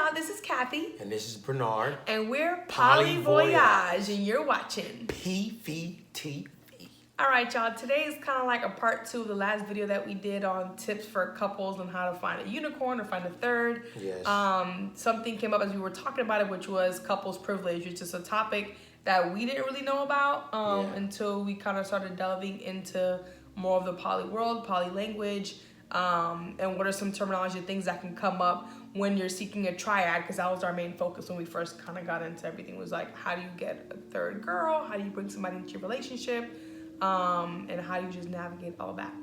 y'all. This is Kathy. And this is Bernard. And we're Poly Voyage, and you're watching PVTV. All right, y'all. Today is kind of like a part 2 of the last video that we did on tips for couples on how to find a unicorn or find a third. Yes. Something came up as we were talking about it, which was couples privilege, which is a topic that we didn't really know about until we kind of started delving into more of the poly world, poly language, and what are some terminology, things that can come up when you're seeking a triad, because that was our main focus when we first kind of got into everything, was like, how do you get a third girl? How do you bring somebody into your relationship? And how do you just navigate all that?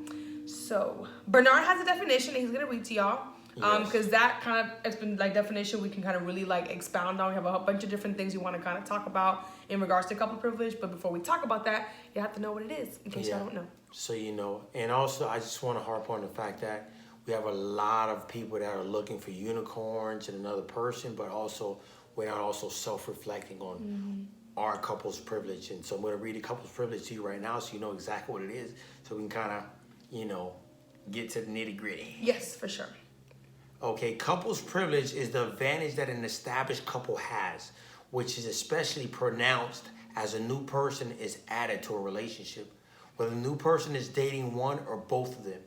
So Bernard has a definition, and he's going to read to y'all. Because that kind of it's been like definition we can kind of really like expound on. We have a bunch of different things we want to kind of talk about in regards to couple privilege, but before we talk about that, you have to know what it is in case y'all don't know. So you know, and also I just want to harp on the fact that we have a lot of people that are looking for unicorns in another person, but also we're not also self-reflecting on our couple's privilege. And so I'm going to read a couple's privilege to you right now, so you know exactly what it is, so we can kind of, you know, get to the nitty-gritty. Yes, for sure. Okay, couples privilege is the advantage that an established couple has, which is especially pronounced as a new person is added to a relationship. Whether the new person is dating one or both of them,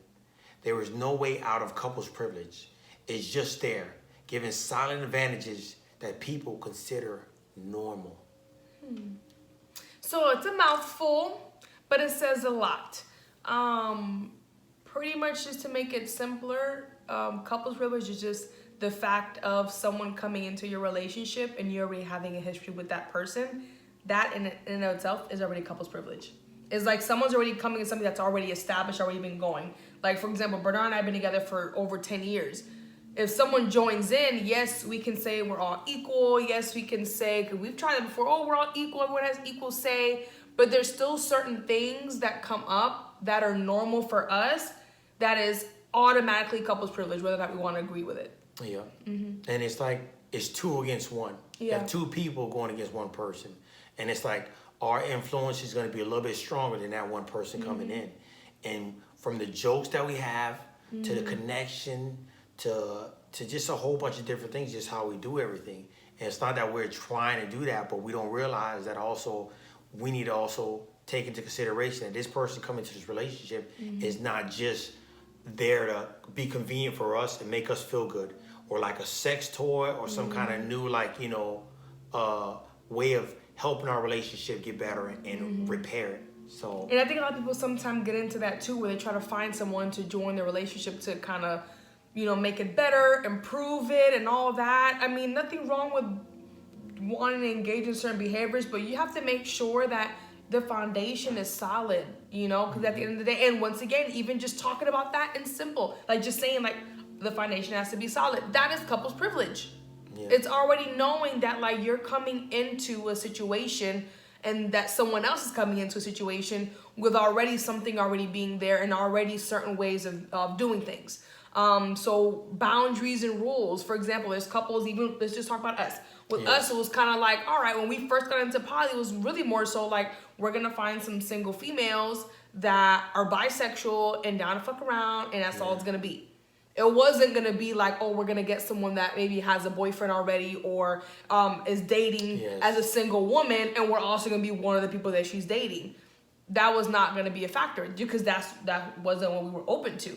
there is no way out of couples privilege. It's just there, giving silent advantages that people consider normal. So it's a mouthful, but it says a lot. Pretty much just to make it simpler, couples privilege is just the fact of someone coming into your relationship and you already having a history with that person. That in and of itself is already couples privilege. It's like someone's already coming in something that's already established, already been going. Like, for example, Bernard and I have been together for over 10 years. If someone joins in, yes, we can say we're all equal. Yes, we can say, because we've tried it before, oh, we're all equal, everyone has equal say. But there's still certain things that come up that are normal for us that is automatically couples privilege, whether or not we want to agree with it. Yeah. And it's like, it's 2 against 1. You have 2 people going against 1 person. And it's like, our influence is going to be a little bit stronger than that 1 person coming in. And from the jokes that we have, to the connection, to just a whole bunch of different things, just how we do everything. And it's not that we're trying to do that, but we don't realize that also we need to also take into consideration that this person coming to this relationship is not just there to be convenient for us and make us feel good, or like a sex toy or some kind of new, like, you know, way of helping our relationship get better and repair it. So, and I think a lot of people sometimes get into that too, where they try to find someone to join their relationship to kind of, you know, make it better, improve it, and all that. I mean, nothing wrong with wanting to engage in certain behaviors, but you have to make sure that the foundation is solid, you know, because at the end of the day, and once again, even just talking about that in simple, like just saying like the foundation has to be solid. That is couples privilege. Yeah. It's already knowing that like you're coming into a situation and that someone else is coming into a situation with already something already being there and already certain ways of doing things. So boundaries and rules. For example, there's couples, even let's just talk about us. With us, it was kind of like, all right, when we first got into poly, it was really more so like, we're going to find some single females that are bisexual and down to fuck around, and that's all it's going to be. It wasn't going to be like, oh, we're going to get someone that maybe has a boyfriend already or is dating as a single woman, and we're also going to be one of the people that she's dating. That was not going to be a factor because that wasn't what we were open to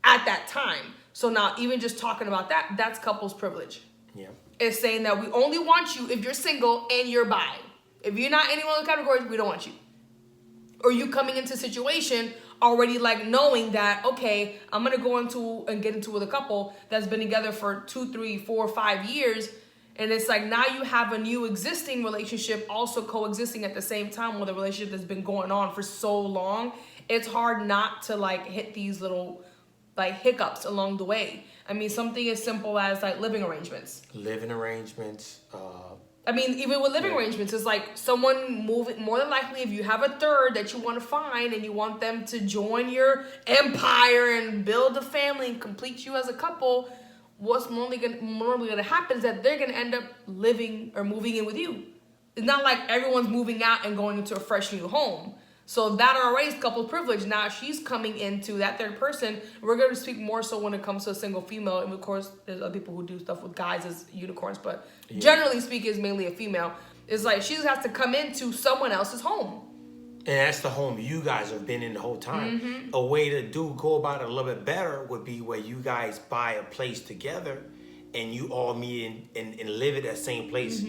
at that time. So now even just talking about that, that's couples privilege. Yeah. It's saying that we only want you if you're single and you're bi. If you're not any one of the categories, we don't want you. Or you coming into a situation already like knowing that, okay, I'm going to go into and get into with a couple that's been together for 2, 3, 4, 5 years. And it's like now you have a new existing relationship also coexisting at the same time with a relationship that's been going on for so long. It's hard not to like hit these little like hiccups along the way. I mean, something as simple as like living arrangements. Living arrangements. I mean, even with living arrangements, it's like someone moving, more than likely, if you have a third that you want to find and you want them to join your empire and build a family and complete you as a couple, what's normally going to happen is that they're going to end up living or moving in with you. It's not like everyone's moving out and going into a fresh new home. So that already is couples privilege. Now she's coming into that third person. We're going to speak more so when it comes to a single female. And of course, there's other people who do stuff with guys as unicorns. But generally speaking, it's mainly a female. It's like she has to come into someone else's home. And that's the home you guys have been in the whole time. A way to go about it a little bit better would be where you guys buy a place together and you all meet and live at that same place.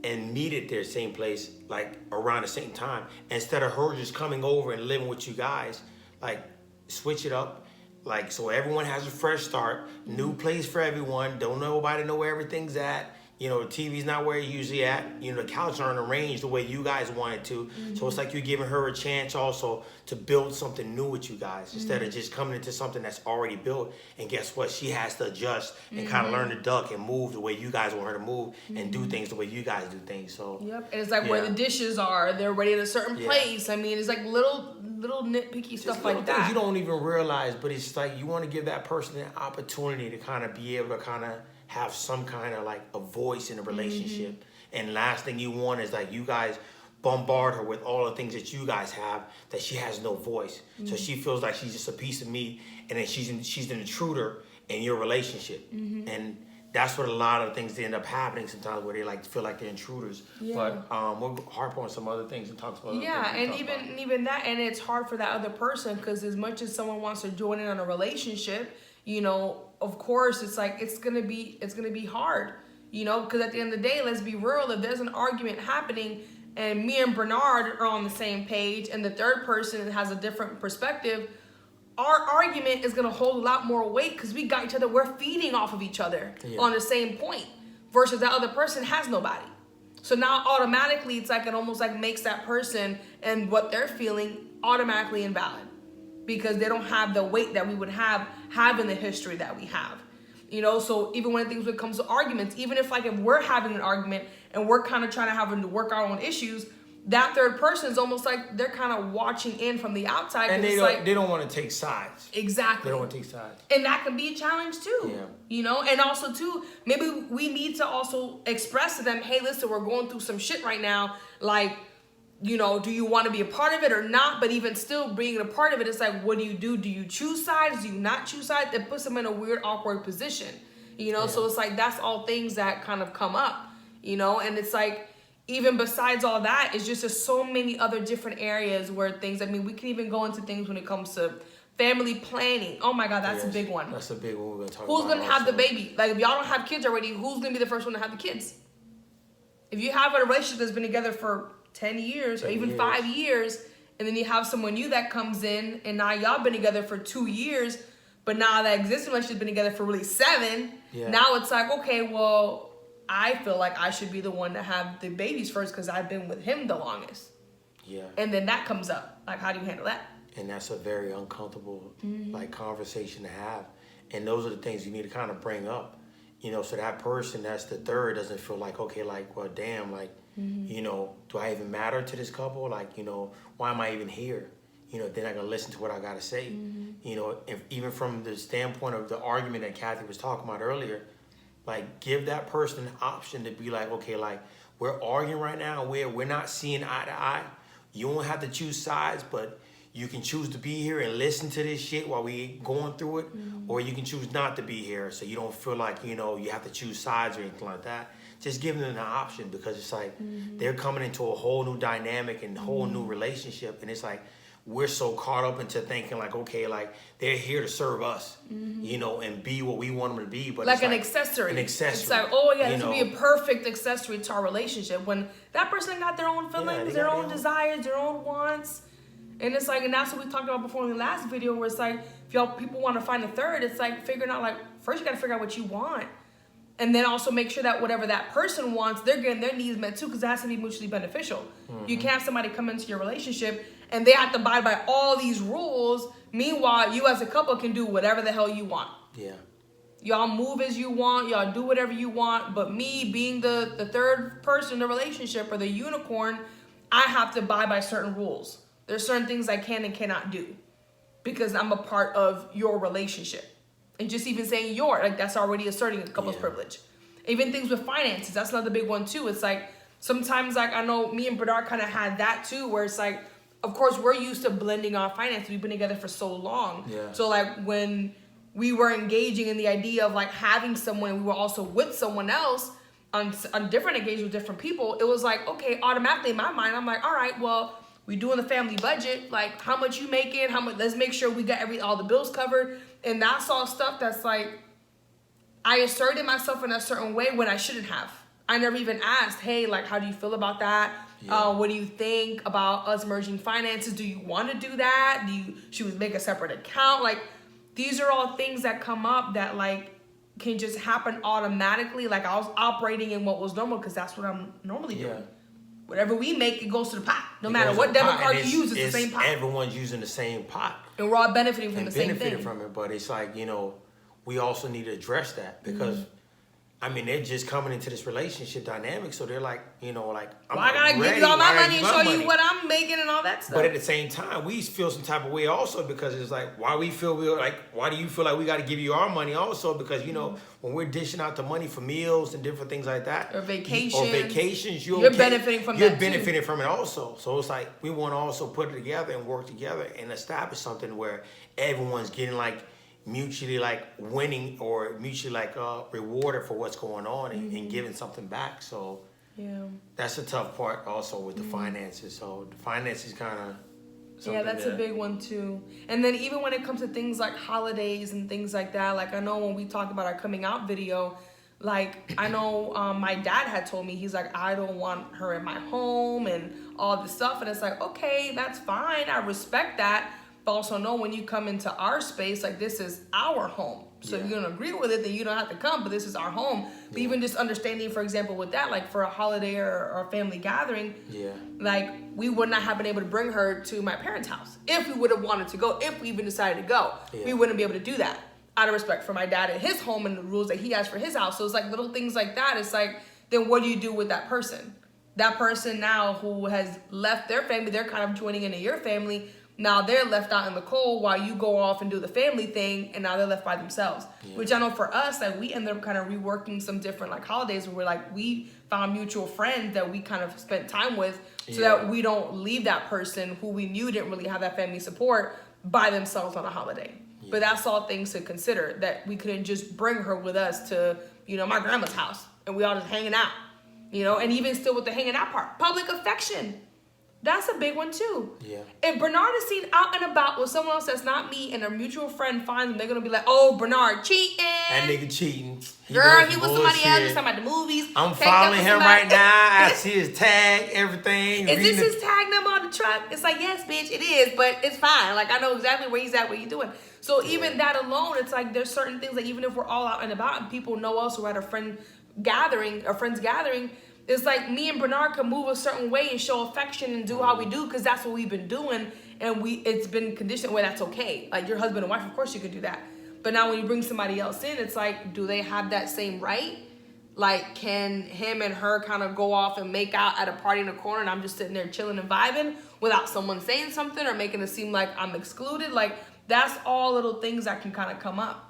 And meet at their same place, like around the same time. Instead of her just coming over and living with you guys, like switch it up. Like, so everyone has a fresh start, new place for everyone. Don't nobody know where everything's at. You know, the TV's not where it usually at. You know, the couches aren't arranged the way you guys want it to. So it's like you're giving her a chance also to build something new with you guys instead of just coming into something that's already built. And guess what? She has to adjust and kind of learn to duck and move the way you guys want her to move and do things the way you guys do things. So and it's like where the dishes are, they're ready at a certain place. I mean, it's like little nitpicky stuff like that. You don't even realize, but it's like you want to give that person an opportunity to kind of be able to kind of have some kind of like a voice in a relationship. And last thing you want is like you guys bombard her with all the things that you guys have that she has no voice. So she feels like she's just a piece of meat and then she's an intruder in your relationship. And that's what a lot of things end up happening sometimes where they like feel like they're intruders. But we'll harp on some other things and talk about other things. And even that, and it's hard for that other person because as much as someone wants to join in on a relationship, you know, of course, it's like it's gonna be hard, you know, because at the end of the day, let's be real. If there's an argument happening and me and Bernard are on the same page, and the third person has a different perspective, our argument is gonna hold a lot more weight because we got each other. We're feeding off of each other on the same point, versus that other person has nobody. So now automatically, it's like it almost like makes that person and what they're feeling automatically invalid. Because they don't have the weight that we would have in the history that we have. You know, so even when it comes to arguments, even if we're having an argument and we're kind of trying to work our own issues, that third person is almost like they're kind of watching in from the outside. And they don't want to take sides. Exactly. They don't want to take sides. And that can be a challenge too. Yeah. You know, and also too, maybe we need to also express to them, hey, listen, we're going through some shit right now. Like, you know, do you want to be a part of it or not? But even still being a part of it, it's like, what do you do? Do you choose sides? Do you not choose sides? It puts them in a weird, awkward position, you know? So it's like, that's all things that kind of come up, you know? And it's like, even besides all that, it's just there's so many other different areas where things, I mean, we can even go into things when it comes to family planning. Oh my God, that's a big one. That's a big one we're going to talk about. Who's going to have the baby? Like, if y'all don't have kids already, who's going to be the first one to have the kids? If you have a relationship that's been together for 10 years or even 5 years, and then you have someone new that comes in, and now y'all been together for 2 years, but now that existing relationship's been together for really 7, now it's like, okay, well, I feel like I should be the one to have the babies first because I've been with him the longest. Yeah. And then that comes up. Like, how do you handle that? And that's a very uncomfortable like conversation to have. And those are the things you need to kind of bring up, you know, so that person that's the third doesn't feel like, okay, like, well, damn, like, you know, do I even matter to this couple? Like, you know, why am I even here? You know, they're not going to listen to what I got to say. You know, even from the standpoint of the argument that Kathy was talking about earlier, like, give that person an option to be like, okay, like, we're arguing right now. We're not seeing eye to eye. You don't have to choose sides, but you can choose to be here and listen to this shit while we going through it, or you can choose not to be here so you don't feel like, you know, you have to choose sides or anything like that. Just give them an option because it's like they're coming into a whole new dynamic and whole new relationship, and it's like we're so caught up into thinking like, okay, like they're here to serve us, you know, and be what we want them to be, but like it's an accessory. An accessory. It's like, oh yeah, this would be a perfect accessory to our relationship when that person got their own feelings, their own desires, their own wants. And it's like, and that's what we talked about before in the last video, where it's like, if y'all people want to find a third, it's like figuring out, like, first you got to figure out what you want. And then also make sure that whatever that person wants, they're getting their needs met too, because it has to be mutually beneficial. You can't have somebody come into your relationship and they have to abide by all these rules. Meanwhile, you as a couple can do whatever the hell you want. Yeah. Y'all move as you want. Y'all do whatever you want. But me being the third person in the relationship or the unicorn, I have to abide by certain rules. There's certain things I can and cannot do because I'm a part of your relationship. And just even saying your, like, that's already asserting a couple's privilege. Even things with finances, that's another big one too. It's like, sometimes, like, I know me and Bernard kind of had that too, where it's like, of course, we're used to blending our finances. We've been together for so long. Yeah. So like when we were engaging in the idea of like having someone, we were also with someone else on different occasions with different people. It was like, okay, automatically in my mind, I'm like, all right, well, we doing the family budget. Like, how much you making? How much? Let's make sure we got all the bills covered. And that's all stuff that's like, I asserted myself in a certain way when I shouldn't have. I never even asked, hey, like, how do you feel about that? Yeah. What do you think about us merging finances? Do you want to do that? Should we make a separate account? Like, these are all things that come up that like can just happen automatically. Like I was operating in what was normal because that's what I'm normally doing. Yeah. Whatever we make, it goes to the pot. No matter what debit card you use, it's the same pot. Everyone's using the same pot. And we're all benefiting from the same thing. Benefiting from it, but it's like, we also need to address that because I mean, they're just coming into this relationship dynamic, so they're like, I'm I gotta give you all my money and show you what I'm making and all that stuff. But at the same time, we feel some type of way also because it's like, why do you feel like we got to give you our money also? Because when we're dishing out the money for meals and different things like that, or vacations, you're benefiting from that. You're benefiting from it also. So it's like we want to also put it together and work together and establish something where everyone's getting like mutually like winning or mutually like rewarded for what's going on and giving something back. So that's the tough part also with the finances. So the finances kind of that's a big one too. And then even when it comes to things like holidays and things like that, like I know when we talked about our coming out video, like I know my dad had told me, he's like, I don't want her in my home and all this stuff. And it's like, okay, that's fine, I respect that. But also know when you come into our space, like this is our home. So if you don't agree with it, then you don't have to come, but this is our home. But even just understanding, for example, with that, like for a holiday or a family gathering, like we would not have been able to bring her to my parents' house. If we would have wanted to go, if we even decided to go, we wouldn't be able to do that out of respect for my dad and his home and the rules that he has for his house. So it's like little things like that. It's like, then what do you do with that person? That person now who has left their family, they're kind of joining into your family. Now they're left out in the cold while you go off and do the family thing, and now they're left by themselves. Which I know for us, like we ended up kind of reworking some different like holidays where we're like we found mutual friends that we kind of spent time with, so that we don't leave that person who we knew didn't really have that family support by themselves on a holiday. But that's all things to consider, that we couldn't just bring her with us to my grandma's house and we all just hanging out, and even still with the hanging out part, public affection. That's a big one too. Yeah. If Bernard is seen out and about with someone else that's not me and a mutual friend finds him, they're gonna be like, "Oh, Bernard cheating. That nigga cheating. Girl, he was somebody else. He's talking about the movies. I'm following him right now. I see his tag, everything. Is this his tag number on the truck? It's like, yes, bitch, it is, but it's fine. Like I know exactly where he's at, what he's doing. So even that alone, it's like there's certain things that even if we're all out and about and people know us or at a friend's gathering, it's like me and Bernard can move a certain way and show affection and do how we do because that's what we've been doing, and it's been conditioned where that's okay. Like your husband and wife, of course you could do that. But now when you bring somebody else in, it's like, do they have that same right? Like, can him and her kind of go off and make out at a party in a corner and I'm just sitting there chilling and vibing without someone saying something or making it seem like I'm excluded? Like, that's all little things that can kind of come up.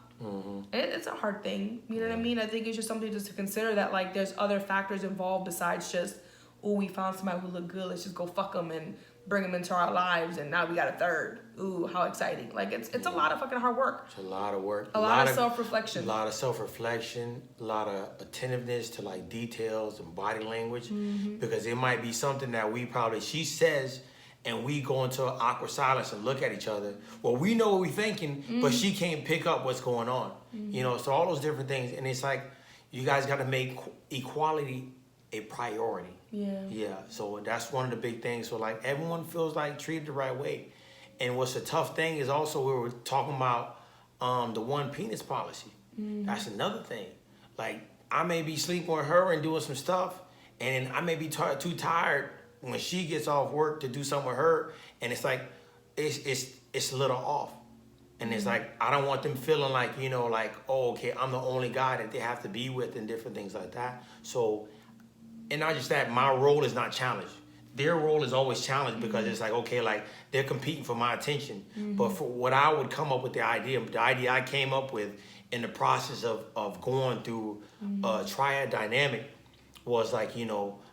It's a hard thing, you know what I mean? I think it's just something just to consider that like there's other factors involved besides just, oh, we found somebody who look good, let's just go fuck them and bring them into our lives and now we got a third. Ooh, how exciting. Like it's a lot of fucking hard work. It's a lot of work. A lot of self-reflection. A lot of self-reflection, a lot of attentiveness to like details and body language because it might be something that she says and we go into an awkward silence and look at each other. Well, we know what we're thinking, but she can't pick up what's going on. So all those different things. And it's like, you guys got to make equality a priority. Yeah. So that's one of the big things. So like everyone feels like treated the right way. And what's a tough thing is also we were talking about the one penis policy. That's another thing. Like I may be sleeping with her and doing some stuff, and I may be too tired when she gets off work to do something with her, and it's like it's a little off, and it's like I don't want them feeling like like, oh, okay, I'm the only guy that they have to be with and different things like that. So, and not just that, my role is not challenged. Their role is always challenged because it's like, okay, like they're competing for my attention. But for what I would come up with the idea I came up with in the process of going through a triad dynamic was like,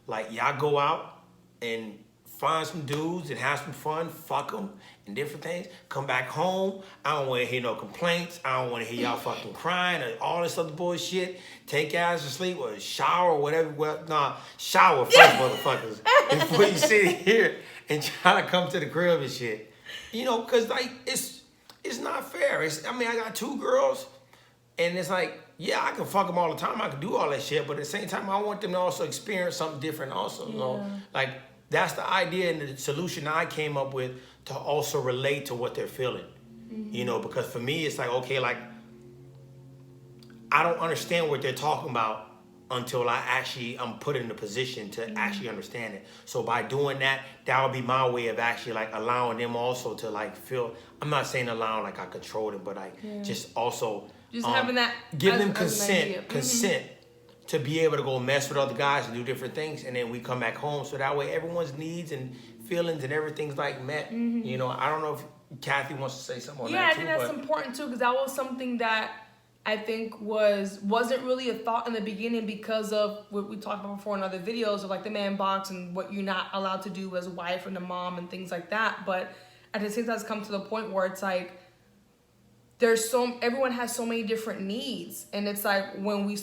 like y'all go out and find some dudes and have some fun, fuck them, and different things. Come back home. I don't want to hear no complaints. I don't want to hear y'all fucking crying or all this other bullshit. Take your ass to sleep or shower or whatever. Well, nah, shower first, motherfuckers, before you sit here and try to come to the crib and shit. You know, because, like, it's not fair. I mean, I got 2 girls, and it's like, yeah, I can fuck them all the time. I can do all that shit, but at the same time, I want them to also experience something different also. You know? Like, that's the idea and the solution I came up with to also relate to what they're feeling. You know, because for me, it's like, okay, like, I don't understand what they're talking about until I'm put in a position to actually understand it. So by doing that, that would be my way of actually, like, allowing them also to, like, feel, I'm not saying allowing, like, I control them, but, like, just also... Just having that... Give them consent to be able to go mess with other guys and do different things, and then we come back home, so that way everyone's needs and feelings and everything's, like, met. You know, I don't know if Kathy wants to say something on that, too. Yeah, I think that's important, too, because that was something that I think wasn't really a thought in the beginning because of what we talked about before in other videos of, like, the man box and what you're not allowed to do as a wife and a mom and things like that. But at the same time, it's come to the point where it's like, everyone has so many different needs, and it's like when we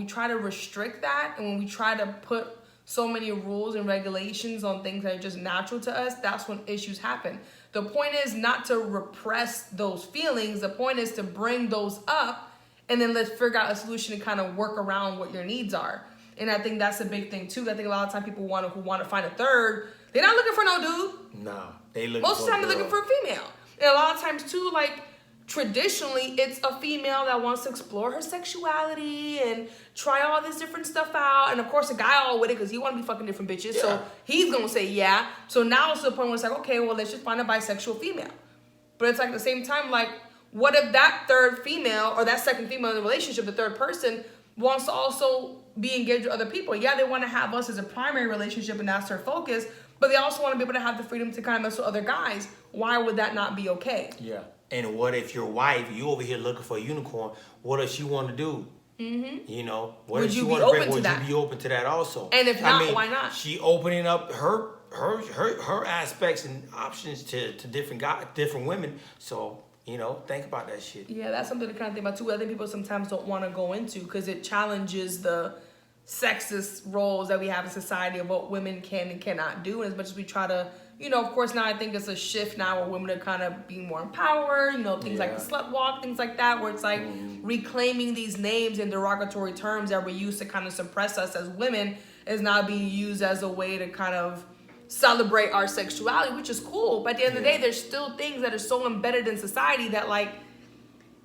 try to restrict that and when we try to put so many rules and regulations on things that are just natural to us, that's when issues happen. The point is not to repress those feelings. The point is to bring those up, and then let's figure out a solution to kind of work around what your needs are. And I think that's a big thing too. I think a lot of times people who want to find a third, they're not looking for no dude. No, they looking most of the time they're looking for a female. And a lot of times too, like, traditionally, it's a female that wants to explore her sexuality and try all this different stuff out. And of course, a guy all with it because he want to be fucking different bitches. Yeah. So he's going to say yeah. So now it's to the point where it's like, okay, well, let's just find a bisexual female. But it's like at the same time, like, what if that third female or that second female in the relationship, the third person, wants to also be engaged with other people? Yeah, they want to have us as a primary relationship and that's their focus. But they also want to be able to have the freedom to kind of mess with other guys. Why would that not be okay? Yeah. And what if your wife, you over here looking for a unicorn, what does she want to do? You know, what would if you she be want to open bring? to Would that? you be open to that also? And if not, why not? She opening up her aspects and options to different women. So, you know, think about that shit. Yeah, that's something to kind of think about too. I think people sometimes don't want to go into because it challenges the sexist roles that we have in society of what women can and cannot do. And as much as we try to, you know, of course now I think it's a shift now where women are kind of being more empowered, you know, things like the slut walk, things like that, where it's like reclaiming these names and derogatory terms that were used to kind of suppress us as women is now being used as a way to kind of celebrate our sexuality, which is cool. But at the end of the day, there's still things that are so embedded in society that, like,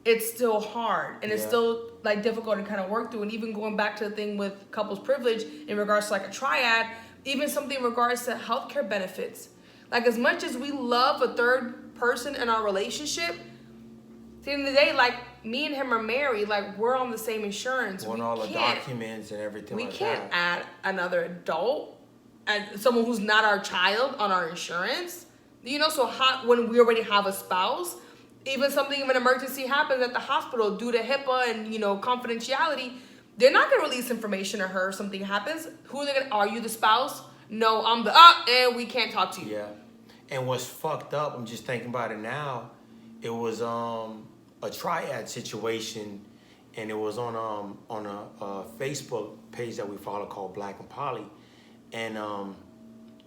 it's still hard and it's still, like, difficult to kind of work through. And even going back to the thing with couples privilege in regards to, like, a triad, even something in regards to healthcare benefits. Like, as much as we love a third person in our relationship, at the end of the day, like, me and him are married, like, we're on the same insurance. Want all the documents and everything like that. We can't add another adult and someone who's not our child on our insurance. You know, so when we already have a spouse, even something if an emergency happens at the hospital due to HIPAA and, you know, confidentiality, they're not going to release information to her if something happens. Who are they going to, are you the spouse? No, I'm the, and we can't talk to you. Yeah. And what's fucked up, I'm just thinking about it now, it was a triad situation, and it was on a Facebook page that we follow called Black and Poly, and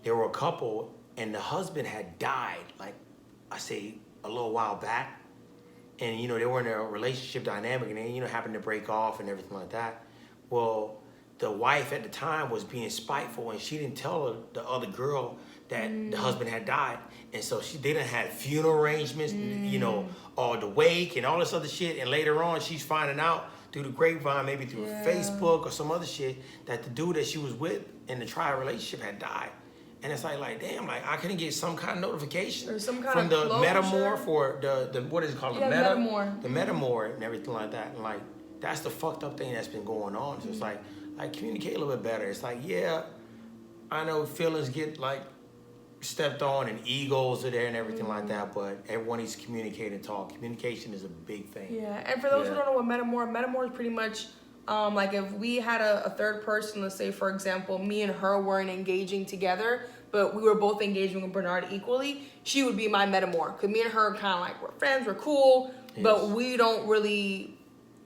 there were a couple, and the husband had died, like I say, a little while back, and you know they were in a relationship dynamic, and they happened to break off and everything like that. Well, the wife at the time was being spiteful, and she didn't tell the other girl that the husband had died, and so they done had funeral arrangements, you know, or the wake and all this other shit. And later on, she's finding out through the grapevine, maybe through Facebook or some other shit, that the dude that she was with in the trial relationship had died. And it's like damn, like I couldn't get some kind of notification or some kind from of the closure. metamorph or the what is it called? Yeah, metamorph. The metamorph and everything like that. And like that's the fucked up thing that's been going on. So it's like communicate a little bit better. It's like, yeah, I know feelings get like stepped on and egos are there and everything like that, but everyone needs to communicate and talk. Communication is a big thing. Yeah, and for those who don't know what metamorph is pretty much like if we had a third person, let's say for example, me and her weren't engaging together, but we were both engaging with Bernard equally, she would be my metamor. Because me and her kind of like, we're friends, we're cool, but we don't really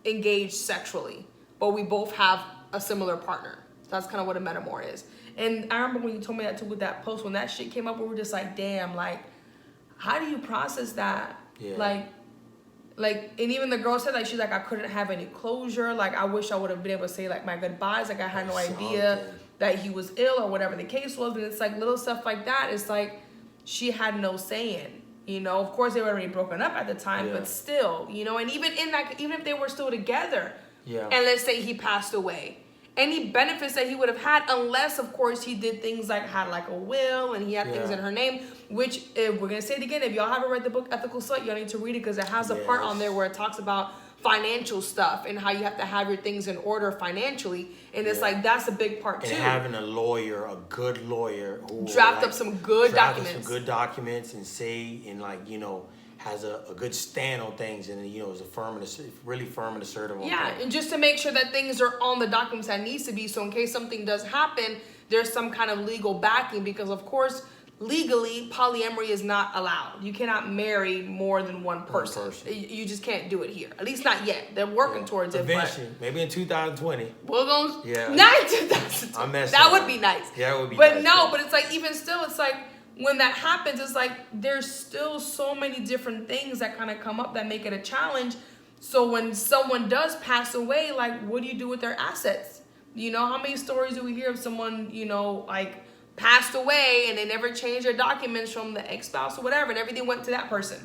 engage sexually. But we both have a similar partner. That's kind of what a metamor is. And I remember when you told me that too with that post, when that shit came up, we were just like, damn, like, how do you process that? Yeah. Like, and even the girl said, like, she's like, I couldn't have any closure. Like, I wish I would have been able to say, like, my goodbyes. Like, I had no idea that he was ill or whatever the case was. And it's like little stuff like that. It's like she had no say in. You know, of course, they were already broken up at the time, but still, you know, and even in that, even if they were still together, and let's say he passed away, any benefits that he would have had, unless, of course, he did things like had like a will and he had things in her name, which, if we're going to say it again, if y'all haven't read the book Ethical Slut, y'all need to read it because it has a part on there where it talks about financial stuff and how you have to have your things in order financially. And it's like, that's a big part too. And having a lawyer, a good lawyer who draft up some good documents and say, and like, you know, has a good stand on things, and you know, is really firm and assertive on things. And just to make sure that things are on the documents that needs to be, so in case something does happen, there's some kind of legal backing, because of course, legally, polyamory is not allowed. You cannot marry more than one person. You just can't do it here. At least not yet. They're working towards it. Eventually, maybe in 2020. We're going not in 2020. That would be nice. Yeah, it would be nice. But but it's like, even still, it's like, when that happens, it's like there's still so many different things that kind of come up that make it a challenge. So when someone does pass away, like, what do you do with their assets? You know, how many stories do we hear of someone, you know, like, passed away and they never changed their documents from the ex-spouse or whatever, and everything went to that person.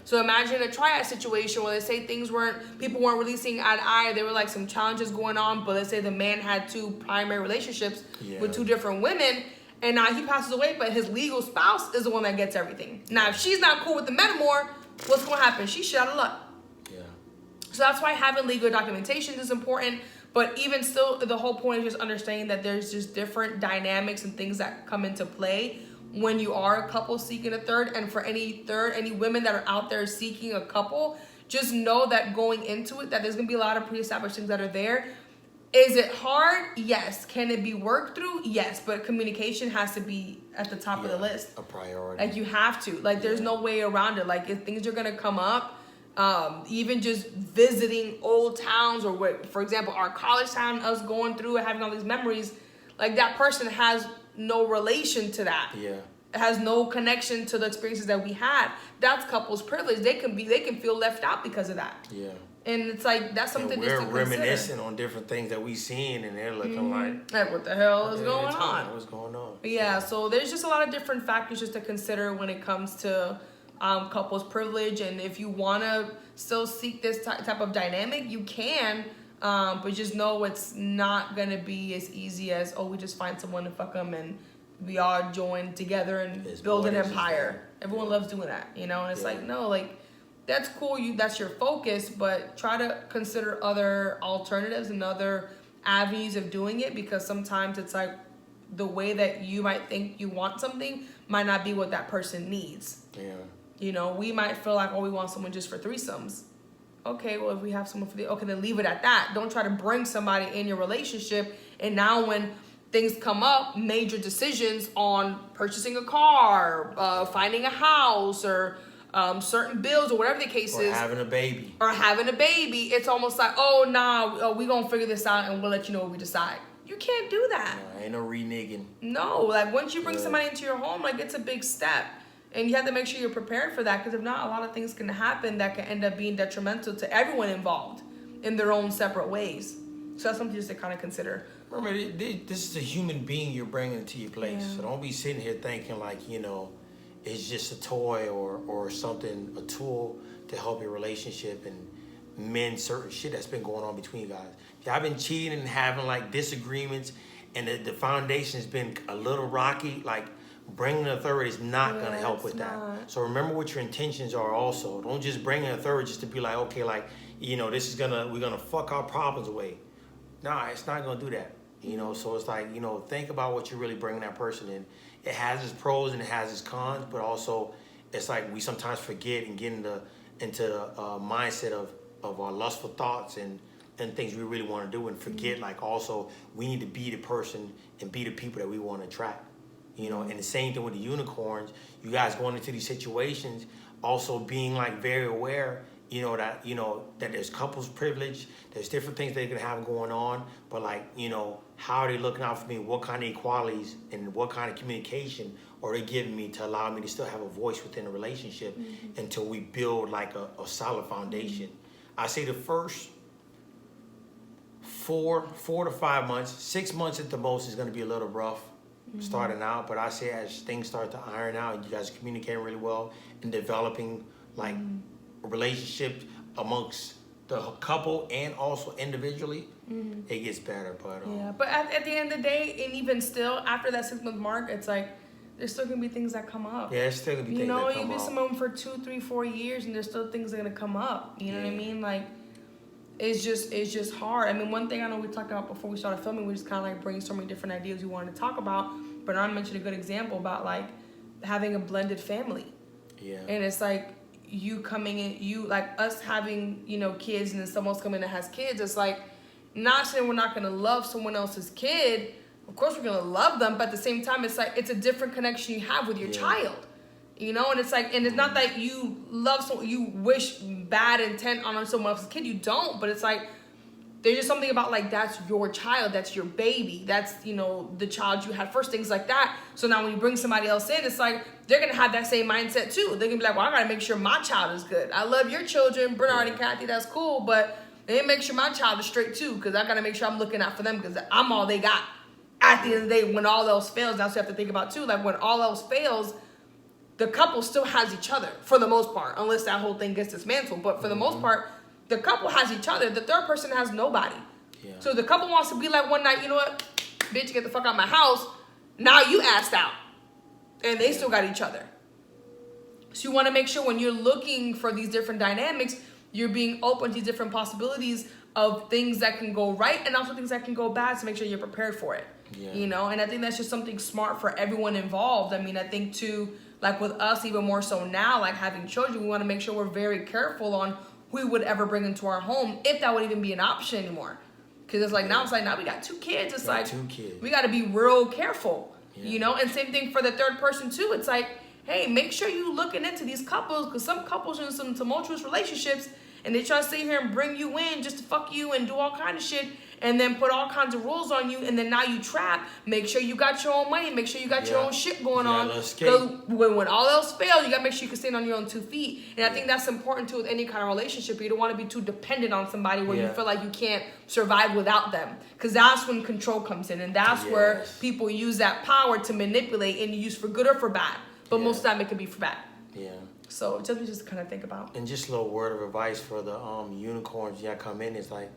So imagine a triad situation where they say people weren't releasing eye to eye. There were like some challenges going on, but let's say the man had two primary relationships with two different women, and now he passes away, but his legal spouse is the one that gets everything. Now, if she's not cool with the metamor, what's going to happen? She's shit out of luck. So that's why having legal documentation is important. But even still, the whole point is just understanding that there's just different dynamics and things that come into play when you are a couple seeking a third. And for any women that are out there seeking a couple, just know that going into it, that there's going to be a lot of pre-established things that are there. Is it hard? Yes. Can it be worked through? Yes. But communication has to be at the top of the list. A priority. Like, you have to. Like, there's no way around it. Like, if things are going to come up, even just visiting old towns, or what, for example, our college town, us going through and having all these memories, like, that person has no relation to that. It has no connection to the experiences that we had. That's couples privilege. They can feel left out because of that. And it's like, that's something just to consider. We're reminiscing on different things that we've seen, and they're looking like, what the hell is going on? What's going on? So there's just a lot of different factors just to consider when it comes to couples privilege. And if you want to still seek this type of dynamic, you can, but just know it's not going to be as easy as, we just find someone to fuck them and we all join together and build an empire. Everyone loves doing that, you know? And it's like, no, like, that's cool, that's your focus, but try to consider other alternatives and other avenues of doing it, because sometimes it's like the way that you might think you want something might not be what that person needs. You know, we might feel like, we want someone just for threesomes. Okay, well, if we have someone for then leave it at that. Don't try to bring somebody in your relationship, and now when things come up, major decisions on purchasing a car, finding a house, or certain bills, or whatever the case is. Or having a baby. It's almost like, we gonna figure this out and we'll let you know what we decide. You can't do that. No, ain't no reneging. No, like, once you bring somebody into your home, like, it's a big step. And you have to make sure you're prepared for that, because if not, a lot of things can happen that can end up being detrimental to everyone involved in their own separate ways. So that's something just to kind of consider. Remember, this is a human being you're bringing into your place. So don't be sitting here thinking like, you know, it's just a toy or something, a tool to help your relationship and mend certain shit that's been going on between you guys. If y'all been cheating and having like disagreements, and the foundation has been a little rocky, like, bringing a third is not going to help with that. So remember what your intentions are also. Don't just bring in a third just to be like, okay, like, you know, we're going to fuck our problems away. Nah, it's not going to do that. You know, so it's like, you know, think about what you're really bringing that person in. It has its pros and it has its cons, but also it's like we sometimes forget and get into the mindset of our lustful thoughts and things we really want to do, and forget like also we need to be the person and be the people that we want to attract. You know, and the same thing with the unicorns. You guys going into these situations, also being like very aware, that there's couples privilege, there's different things they can have going on, but like, how are they looking out for me? What kind of equalities and what kind of communication are they giving me to allow me to still have a voice within a relationship until we build like a solid foundation? I say the first 4 to 5 months, 6 months at the most is going to be a little rough starting out, but I say as things start to iron out, you guys communicating really well and developing like relationships amongst the couple and also individually, it gets better. But but at the end of the day, and even still after that 6 month mark, it's like there's still gonna be things that come up. Yeah, there's still gonna be things that come up. You've been someone for 2, 3, 4 years, and there's still things that are gonna come up. You know what I mean? Like, it's just hard. I mean, one thing I know we talked about before we started filming, we just kind of like brainstorming different ideas we wanted to talk about. Bernard mentioned a good example about like having a blended family. Yeah. And it's like you coming in, like us having, kids, and then someone else coming in that has kids. It's like, not saying we're not gonna love someone else's kid. Of course we're gonna love them, but at the same time, it's like it's a different connection you have with your child. And it's like, and it's not that you love someone, you wish bad intent on someone else's kid. You don't, but it's like, there's just something about like, that's your child, that's your baby, that's, the child you had first, things like that. So now when you bring somebody else in, it's like, they're going to have that same mindset too. They're going to be like, well, I got to make sure my child is good. I love your children, Bernard and Kathy, that's cool, but they make sure my child is straight too, because I got to make sure I'm looking out for them, because I'm all they got. At the end of the day, when all else fails, that's what you have to think about too. Like, when all else fails, the couple still has each other for the most part, unless that whole thing gets dismantled. But for the most part, the couple has each other. The third person has nobody. Yeah. So the couple wants to be like one night, you know what, bitch, get the fuck out of my house. Now you asked out. And they still got each other. So you want to make sure when you're looking for these different dynamics, you're being open to different possibilities of things that can go right and also things that can go bad, to make sure you're prepared for it. Yeah. And I think that's just something smart for everyone involved. I mean, I think too, like with us, even more so now, like having children, we want to make sure we're very careful on who we would ever bring into our home, if that would even be an option anymore. Because it's like, now we got 2 kids. It's like, 2 kids. We got to be real careful, And same thing for the third person too. It's like, hey, make sure you looking into these couples, because some couples are in some tumultuous relationships, and they try to sit here and bring you in just to fuck you and do all kind of shit, and then put all kinds of rules on you, and then now you trap. Make sure you got your own money. Make sure you got your own shit going on. Because when all else fails, you got to make sure you can stand on your own 2 feet. And I think that's important too with any kind of relationship. You don't want to be too dependent on somebody where you feel like you can't survive without them. Because that's when control comes in, and that's where people use that power to manipulate, and use for good or for bad. But most of the time it can be for bad. Yeah. So it's something just to kind of think about. And just a little word of advice for the unicorns come in is like,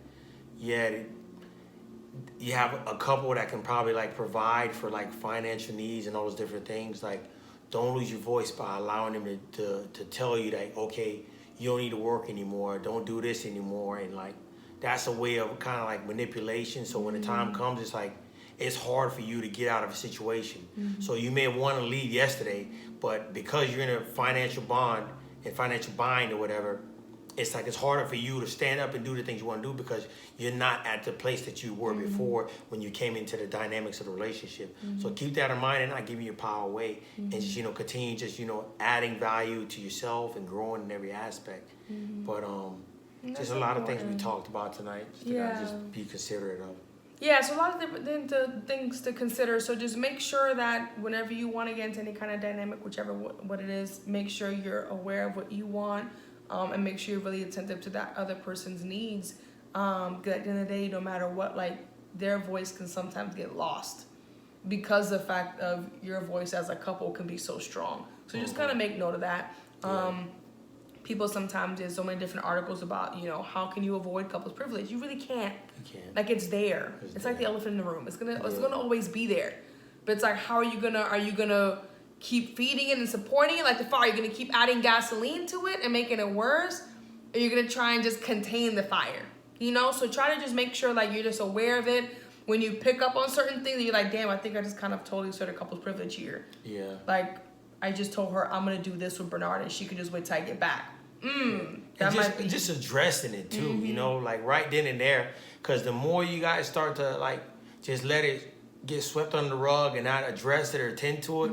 you have a couple that can probably like provide for like financial needs and all those different things. Like, don't lose your voice by allowing them to tell you that, okay, you don't need to work anymore, don't do this anymore. And like, that's a way of kind of like manipulation. So when the time comes, it's like, it's hard for you to get out of a situation. So you may want to leave yesterday, but because you're in a financial bind or whatever, it's like it's harder for you to stand up and do the things you want to do, because you're not at the place that you were before when you came into the dynamics of the relationship. So keep that in mind, and not giving your power away, and just continue just adding value to yourself and growing in every aspect. But just a lot of things we talked about tonight. Just be considerate of. Yeah, so a lot of different things to consider. So just make sure that whenever you want to get into any kind of dynamic, whichever what it is, make sure you're aware of what you want, and make sure you're really attentive to that other person's needs. Because at the end of the day, no matter what, like, their voice can sometimes get lost because the fact of your voice as a couple can be so strong. So just kind of make note of that. People sometimes, there's so many different articles about, how can you avoid couples privilege? You really can't. You can't. Like, it's there. It's like the elephant in the room. It's gonna always be there. But it's like, how are you gonna keep feeding it and supporting it like the fire? Are you gonna keep adding gasoline to it and making it worse? Or are you gonna try and just contain the fire? So try to just make sure like you're just aware of it. When you pick up on certain things, you're like, damn, I think I just kind of totally started couples privilege here. Yeah. Like, I just told her I'm gonna do this with Bernard, and she could just wait till I get back. Just addressing it too, like right then and there, because the more you guys start to like just let it get swept under the rug and not address it or attend to it,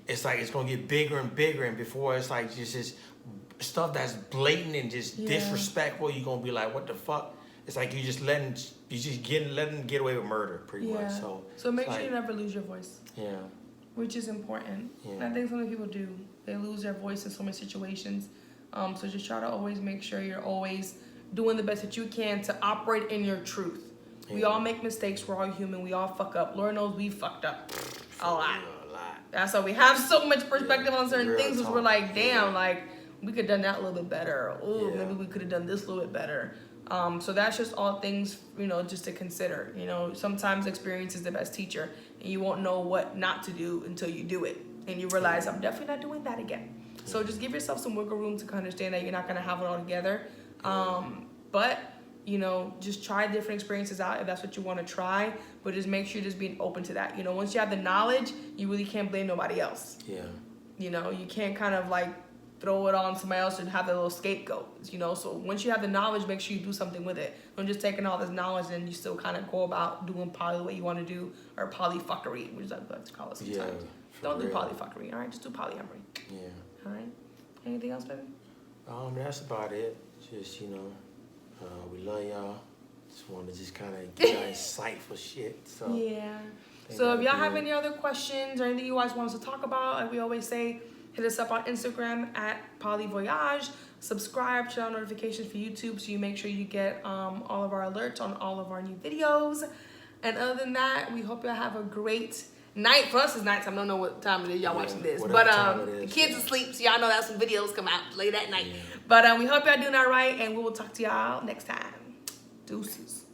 it's like it's gonna get bigger and bigger, and before it's like just stuff that's blatant and just disrespectful, you're gonna be like, what the fuck? It's like you just letting them get away with murder, pretty much. So make sure you never lose your voice. Yeah. Which is important. Yeah. I think so many people do. They lose their voice in so many situations. So just try to always make sure you're always doing the best that you can to operate in your truth. Yeah. We all make mistakes. We're all human. We all fuck up. Lord knows we fucked up a lot. That's why we have so much perspective on certain things. Because we're like, damn, like we could have done that a little bit better. Ooh, maybe we could have done this a little bit better. So that's just all things, just to consider. Sometimes experience is the best teacher, and you won't know what not to do until you do it, and you realize I'm definitely not doing that again. So just give yourself some wiggle room to understand that you're not gonna have it all together. But just try different experiences out if that's what you want to try. But just make sure you're just being open to that. Once you have the knowledge, you really can't blame nobody else. Yeah. You can't kind of like throw it on somebody else and have that little scapegoat, So once you have the knowledge, make sure you do something with it. Don't just taking all this knowledge and you still kind of go about doing poly the way you want to do, or polyfuckery, which I like to call it sometimes. Don't do polyfuckery, all right? Just do polyamory. Yeah. All right? Anything else, baby? That's about it. Just, we love y'all. Just want to just kind of get y'all insightful shit. So yeah. So if y'all have any other questions or anything you guys want us to talk about, like we always say, hit us up on Instagram at PolyVoyage. Subscribe, turn on notifications for YouTube so you make sure you get all of our alerts on all of our new videos. And other than that, we hope y'all have a great night. For us, it's nighttime. I don't know what time it is y'all watching this. But the kids asleep, so y'all know that some videos come out late at night. Yeah. But we hope y'all doing all right, and we will talk to y'all next time. Deuces.